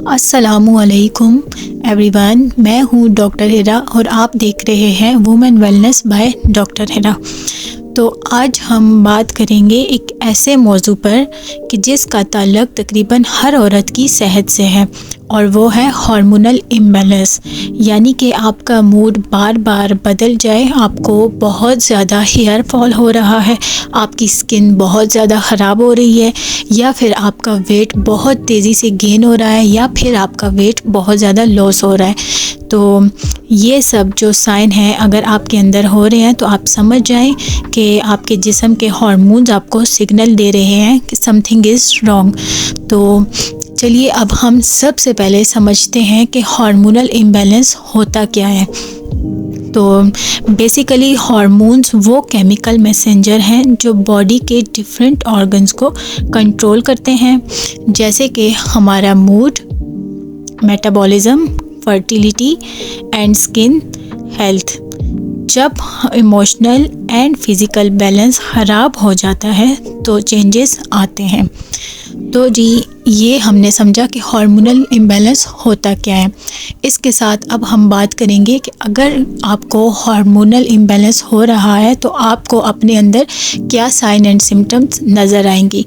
अस्सलामुअलैकुम एवरीवन, मैं हूँ डॉक्टर हिरा और आप देख रहे हैं वुमेन वेलनेस बाय डॉक्टर हिरा। तो आज हम बात करेंगे एक ऐसे मौजू पर कि जिसका ताल्लुक़ तकरीबन हर औरत की सेहत से है, और वो है हार्मोनल इम्बैलेंस। यानी कि आपका मूड बार बार बदल जाए, आपको बहुत ज़्यादा हेयर फॉल हो रहा है, आपकी स्किन बहुत ज़्यादा ख़राब हो रही है, या फिर आपका वेट बहुत तेज़ी से गेन हो रहा है, या फिर आपका वेट बहुत ज़्यादा लॉस हो रहा है। तो ये सब जो साइन हैं अगर आपके अंदर हो रहे हैं तो आप समझ जाएं कि आपके जिस्म के हार्मोन्स आपको सिग्नल दे रहे हैं कि समथिंग इज़ रॉन्ग। तो चलिए अब हम सबसे पहले समझते हैं कि हार्मोनल इम्बैलेंस होता क्या है। तो बेसिकली हार्मोन्स वो केमिकल मैसेंजर हैं जो बॉडी के डिफरेंट ऑर्गन्स को कंट्रोल करते हैं, जैसे कि हमारा mood, metabolism, fertility and skin health. जब इमोशनल एंड फिज़िकल बैलेंस ख़राब हो जाता है तो चेंजेस आते हैं। तो जी ये हमने समझा कि हार्मोनल इम्बैलेंस होता क्या है। इसके साथ अब हम बात करेंगे कि अगर आपको हार्मोनल इम्बैलेंस हो रहा है तो आपको अपने अंदर क्या साइन एंड सिम्टम्स नज़र आएंगी।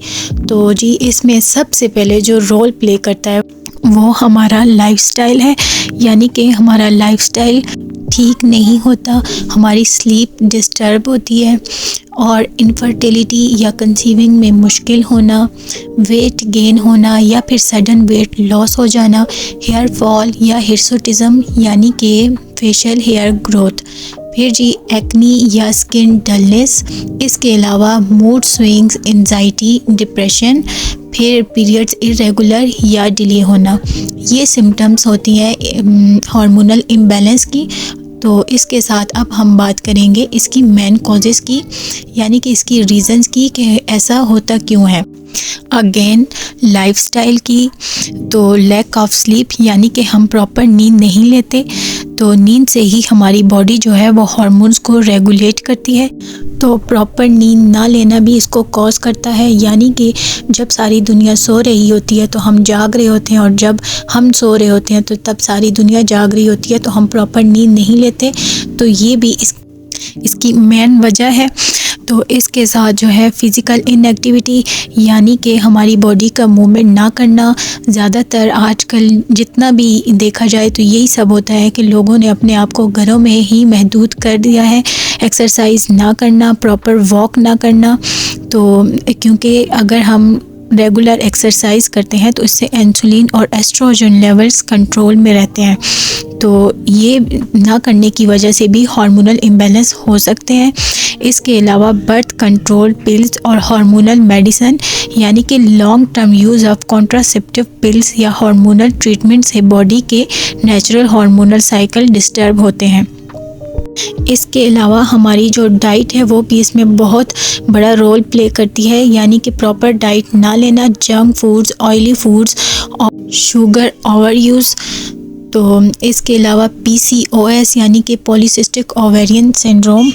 तो जी इसमें सबसे पहले जो रोल प्ले करता है वो हमारा लाइफस्टाइल है। यानी कि हमारा लाइफस्टाइल ठीक नहीं होता, हमारी स्लीप डिस्टर्ब होती है, और इनफर्टिलिटी या कंसीविंग में मुश्किल होना, वेट गेन होना या फिर सडन वेट लॉस हो जाना, हेयर फॉल या हिर्सुटिज्म यानी कि फेशियल हेयर ग्रोथ, फिर जी एक्नी या स्किन डलनेस, इसके अलावा मूड स्विंग्स, एंजाइटी, डिप्रेशन, फिर पीरियड्स इरेगुलर या डिले होना। ये सिम्टम्स होती हैं हार्मोनल इम्बैलेंस की। तो इसके साथ अब हम बात करेंगे इसकी मेन कॉजेज़ की, यानी कि इसकी रीज़न्स की कि ऐसा होता क्यों है। अगेन लाइफस्टाइल की, तो लैक ऑफ स्लीप यानी कि हम प्रॉपर नींद नहीं लेते, तो नींद से ही हमारी बॉडी जो है वो हार्मोन्स को रेगुलेट करती है। तो प्रॉपर नींद ना लेना भी इसको कॉज करता है। यानी कि जब सारी दुनिया सो रही होती है तो हम जाग रहे होते हैं, और जब हम सो रहे होते हैं तो तब सारी दुनिया जाग रही होती है, तो हम प्रॉपर नींद नहीं लेते। तो ये भी इसकी मेन वजह है। तो इसके साथ जो है फ़िज़िकल इनएक्टिविटी, यानी कि हमारी बॉडी का मूवमेंट ना करना। ज़्यादातर आजकल जितना भी देखा जाए तो यही सब होता है कि लोगों ने अपने आप को घरों में ही महदूद कर दिया है। एक्सरसाइज ना करना, प्रॉपर वॉक ना करना। तो क्योंकि अगर हम रेगुलर एक्सरसाइज करते हैं तो इससे इंसुलिन और एस्ट्रोजन लेवल्स कंट्रोल में रहते हैं। तो ये ना करने की वजह से भी हार्मोनल इम्बैलेंस हो सकते हैं। इसके अलावा बर्थ कंट्रोल पिल्स और हार्मोनल मेडिसिन, यानी कि long term use of contraceptive pills या हार्मोनल ट्रीटमेंट से बॉडी के नेचुरल हार्मोनल साइकिल डिस्टर्ब होते हैं। इसके अलावा हमारी जो डाइट है वो भी इसमें बहुत बड़ा रोल प्ले करती है। यानी कि प्रॉपर डाइट ना लेना, जंक फूड्स, ऑयली फूड्स और शुगर ओवर यूज़। तो इसके अलावा PCOS यानी कि पॉलीसिस्टिक ओवेरियन सिंड्रोम,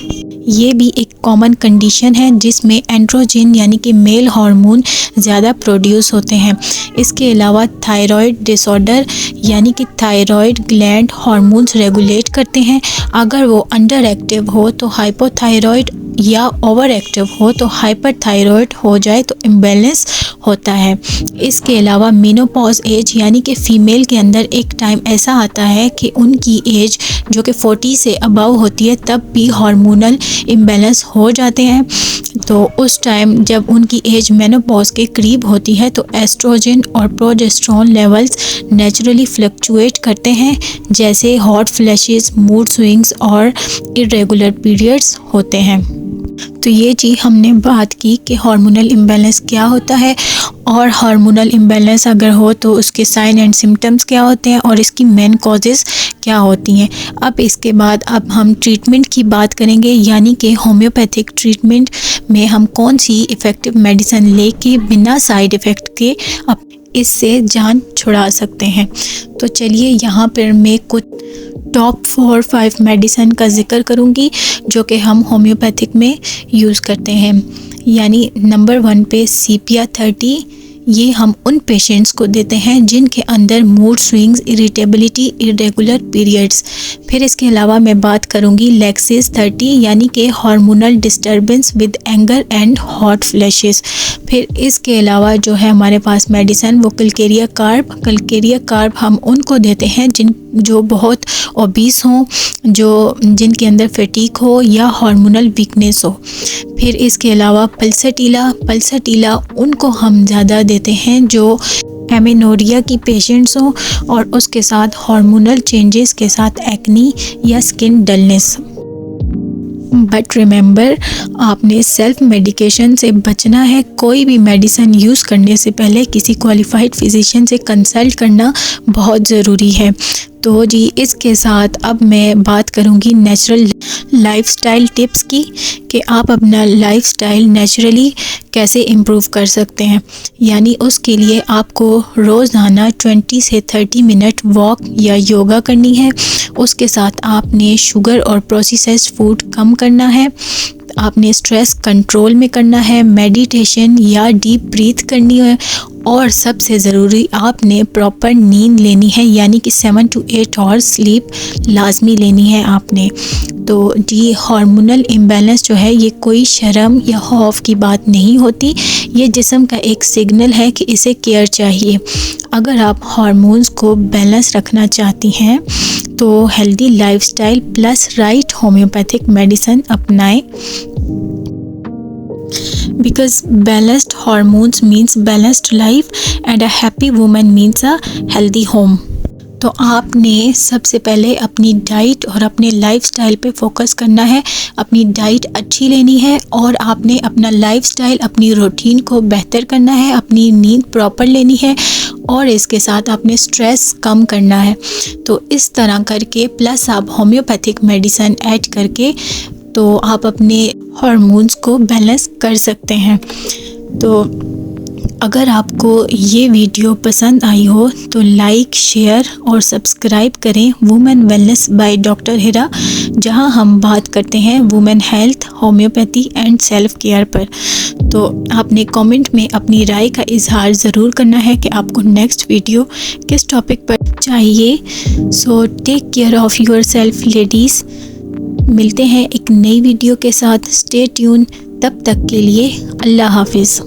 ये भी एक कॉमन कंडीशन है जिसमें एंड्रोजन यानी कि मेल हार्मोन ज़्यादा प्रोड्यूस होते हैं। इसके अलावा थायराइड डिसऑर्डर, यानी कि थायराइड ग्लैंड हार्मोन्स रेगुलेट करते हैं। अगर वो अंडर एक्टिव हो तो हाइपोथायराइड, या ओवर एक्टिव हो तो हाइपरथायराइड हो जाए तो इम्बैलेंस होता है। इसके अलावा मेनोपॉज एज, यानी कि फ़ीमेल के अंदर एक टाइम ऐसा आता है कि उनकी एज जो कि 40 से अबव होती है तब भी हार्मोनल इम्बैलेंस हो जाते हैं। तो उस टाइम जब उनकी एज मेनोपॉज के करीब होती है तो एस्ट्रोजन और प्रोजेस्टेरोन लेवल्स नेचुरली फ्लक्चुएट करते हैं, जैसे हॉट फ्लैशेस, मूड स्विंग्स और इरेगुलर पीरियड्स होते हैं। तो ये जी हमने बात की कि हार्मोनल इम्बैलेंस क्या होता है, और हार्मोनल इम्बैलेंस अगर हो तो उसके साइन एंड सिम्टम्स क्या होते हैं और इसकी मेन कॉजेज़ क्या होती हैं। अब इसके बाद अब हम ट्रीटमेंट की बात करेंगे, यानी कि होम्योपैथिक ट्रीटमेंट में हम कौन सी इफ़ेक्टिव मेडिसिन लेके बिना साइड इफ़ेक्ट के इससे जान छुड़ा सकते हैं। तो चलिए यहाँ पर मैं कुछ टॉप 4-5 मेडिसिन का जिक्र करूँगी जो कि हम होम्योपैथिक में यूज़ करते हैं। यानी नंबर 1 पे CPR 30, ये हम उन पेशेंट्स को देते हैं जिनके अंदर mood swings, irritability, irregular periods. फिर इसके अलावा मैं बात करूँगी लेक्सिस 30 यानी कि hormonal disturbance with anger and hot flashes. फिर इसके अलावा जो है हमारे पास मेडिसन वो कलकेरिया कार्ब हम उनको देते हैं जो बहुत ओबीस हों, जिनके अंदर फटीग हो या हार्मोनल वीकनेस हो। फिर इसके अलावा पल्साटीला उनको हम ज़्यादा देते हैं जो एमेनोरिया की पेशेंट्स हों और उसके साथ हार्मोनल चेंजेस के साथ एक्नी या स्किन डलनेस। बट रिमेंबर, आपने सेल्फ मेडिकेशन से बचना है। कोई भी मेडिसिन यूज़ करने से पहले किसी क्वालिफाइड फिजिशियन से कंसल्ट करना बहुत ज़रूरी है। तो जी, इसके साथ अब मैं बात करूँगी नेचुरल लाइफस्टाइल टिप्स की कि आप अपना लाइफस्टाइल नेचुरली कैसे इम्प्रूव कर सकते हैं। यानी उसके लिए आपको रोज़ाना 20 से 30 मिनट वॉक या योगा करनी है। उसके साथ आपने शुगर और प्रोसेस्ड फूड कम करना है। आपने स्ट्रेस कंट्रोल में करना है, मेडिटेशन या डीप ब्रीथ करनी है और सबसे ज़रूरी आपने प्रॉपर नींद लेनी है, यानी कि 7 to 8 आवर्स स्लीप लाजमी लेनी है आपने। तो जी, हार्मोनल इम्बैलेंस जो है ये कोई शर्म या खौफ की बात नहीं होती, ये जिस्म का एक सिग्नल है कि इसे केयर चाहिए। अगर आप हार्मोन्स को बैलेंस रखना चाहती हैं तो healthy lifestyle plus right homeopathic medicine अपनाएं। Because balanced hormones means balanced life and a happy woman means a healthy home। तो आपने सबसे पहले अपनी डाइट और अपने लाइफस्टाइल पे फोकस करना है। अपनी डाइट अच्छी लेनी है और आपने अपना लाइफस्टाइल, अपनी रूटीन को बेहतर करना है, अपनी नींद प्रॉपर लेनी है और इसके साथ आपने स्ट्रेस कम करना है। तो इस तरह करके प्लस आप होम्योपैथिक मेडिसिन ऐड करके तो आप अपने हार्मोन्स को बैलेंस कर सकते हैं। तो अगर आपको ये वीडियो पसंद आई हो तो लाइक, शेयर और सब्सक्राइब करें वुमेन वेलनेस बाय डॉक्टर हिरा, जहां हम बात करते हैं women health, homeopathy and self care पर। तो आपने कमेंट में अपनी राय का इजहार ज़रूर करना है कि आपको नेक्स्ट वीडियो किस टॉपिक पर चाहिए। So take care of yourself ladies. मिलते हैं एक नई वीडियो के साथ। Stay tune. तब तक के लिए अल्लाह हाफिज़।